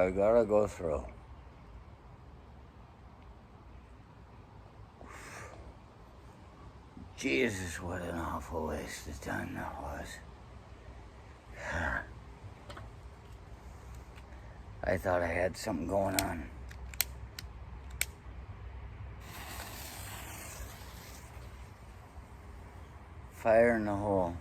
I gotta go through. Jesus, what an awful waste of time that was. I thought I had something going on. Fire in the hole.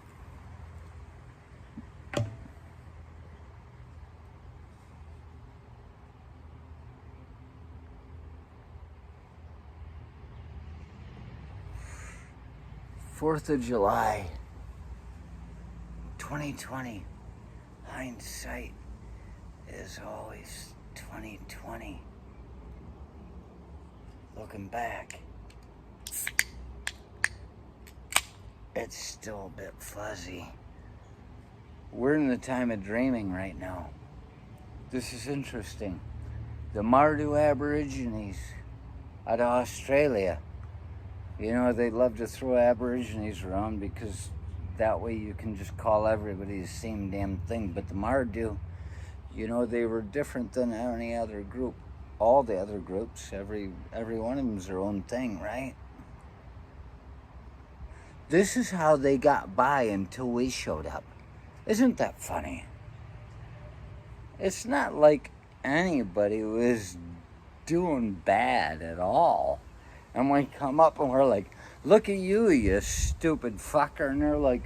Fourth of July, 2020. Hindsight is always 2020. Looking back, it's still a bit fuzzy. We're in the time of dreaming right now. This is interesting. The Mardu Aborigines out of Australia. You know, they love to throw Aborigines around because that way you can just call everybody the same damn thing. But the Mardu, you know, they were different than any other group. All the other groups, every one of them's their own thing, right? This is how they got by until we showed up. Isn't that funny? It's not like anybody was doing bad at all. And we come up and we're like, look at you, you stupid fucker. And they're like,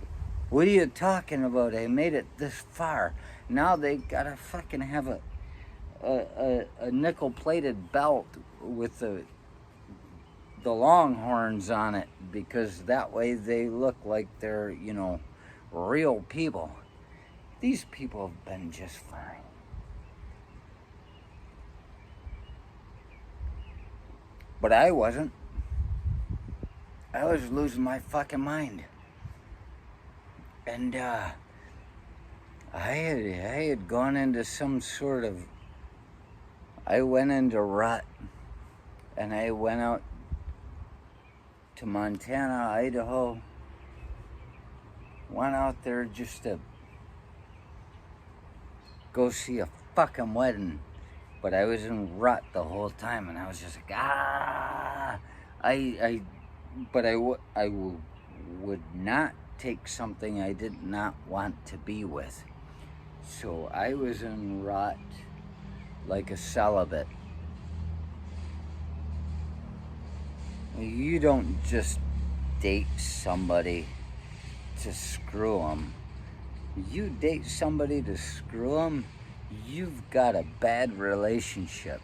what are you talking about? I made it this far. Now they gotta fucking have a nickel-plated belt with the longhorns on it, because that way they look like they're, you know, real people. These people have been just fine. But I wasn't. I was losing my fucking mind. And I had gone into some sort of, I went into rut, and I went out to Montana, Idaho, went out there just to go see a fucking wedding. But I was in rut the whole time, and I was just like, but I would not take something I did not want to be with. So I was in rut like a celibate. You don't just date somebody to screw them. You date somebody to screw them, you've got a bad relationship.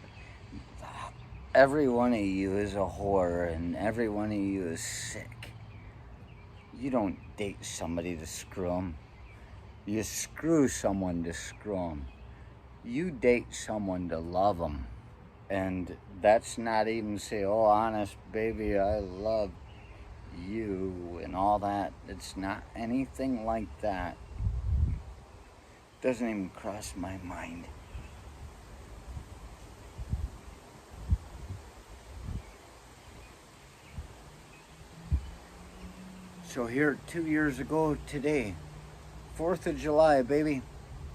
Every one of you is a whore, and every one of you is sick. You don't date somebody to screw them. You screw someone to screw them. You date someone to love them. And that's not even say, oh, honest baby, I love you and all that. It's not anything like that. Doesn't even cross my mind. So here, 2 years ago today, 4th of July, baby,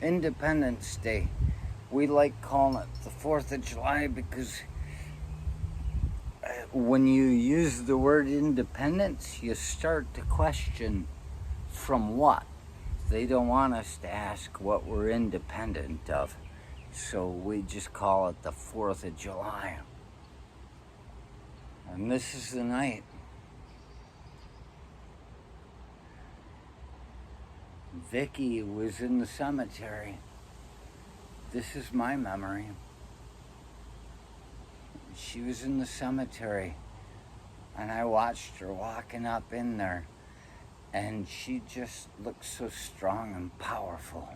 Independence Day. We like calling it the 4th of July because when you use the word independence, you start to question from what? They don't want us to ask what we're independent of. So we just call it the 4th of July. And this is the night. Vicky was in the cemetery. This is my memory. She was in the cemetery, and I watched her walking up in there, and she just looked so strong and powerful.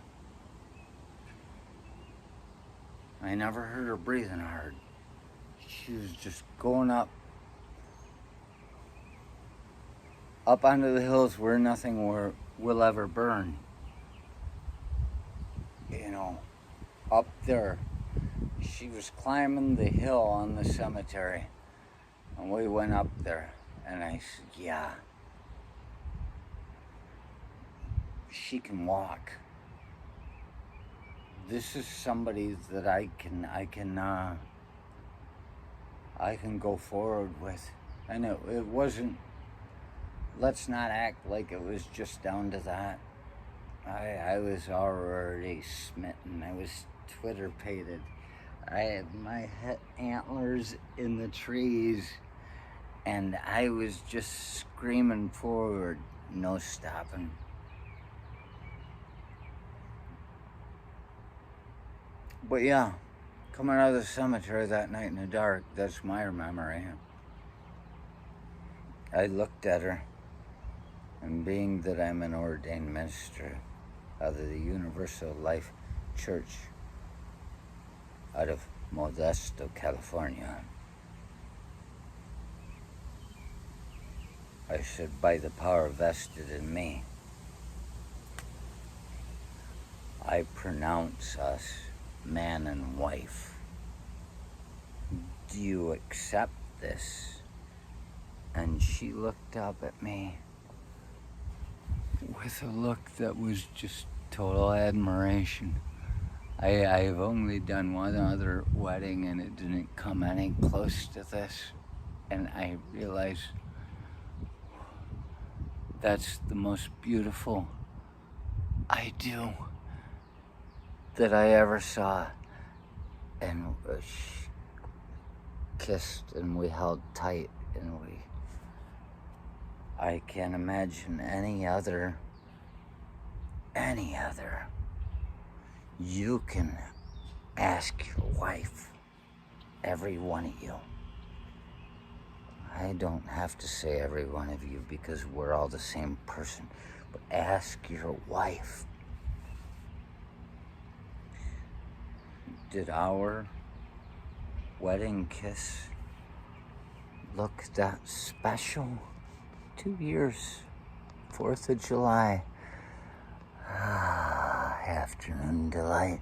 I never heard her breathing hard. She was just going up onto the hills where nothing will ever burn. You know, up there. She was climbing the hill on the cemetery, and we went up there, and I said, yeah, she can walk. this is somebody that I can go forward with. And it wasn't, let's not act like it was just down to that. I was already smitten. I was Twitter-pated. I had my antlers in the trees, and I was just screaming forward, no stopping. But yeah, coming out of the cemetery that night in the dark, that's my memory. I looked at her, and being that I'm an ordained minister out of the Universal Life Church out of Modesto, California, I said, by the power vested in me, I pronounce us man and wife. Do you accept this? And she looked up at me with a look that was just total admiration. I've only done one other wedding, and it didn't come any close to this. And I realized that's the most beautiful I do that I ever saw. And she kissed, and we held tight, and I can't imagine any other. You can ask your wife, every one of you. I don't have to say every one of you because we're all the same person, but ask your wife, did our wedding kiss look that special? 2 years, 4th of July, afternoon delight.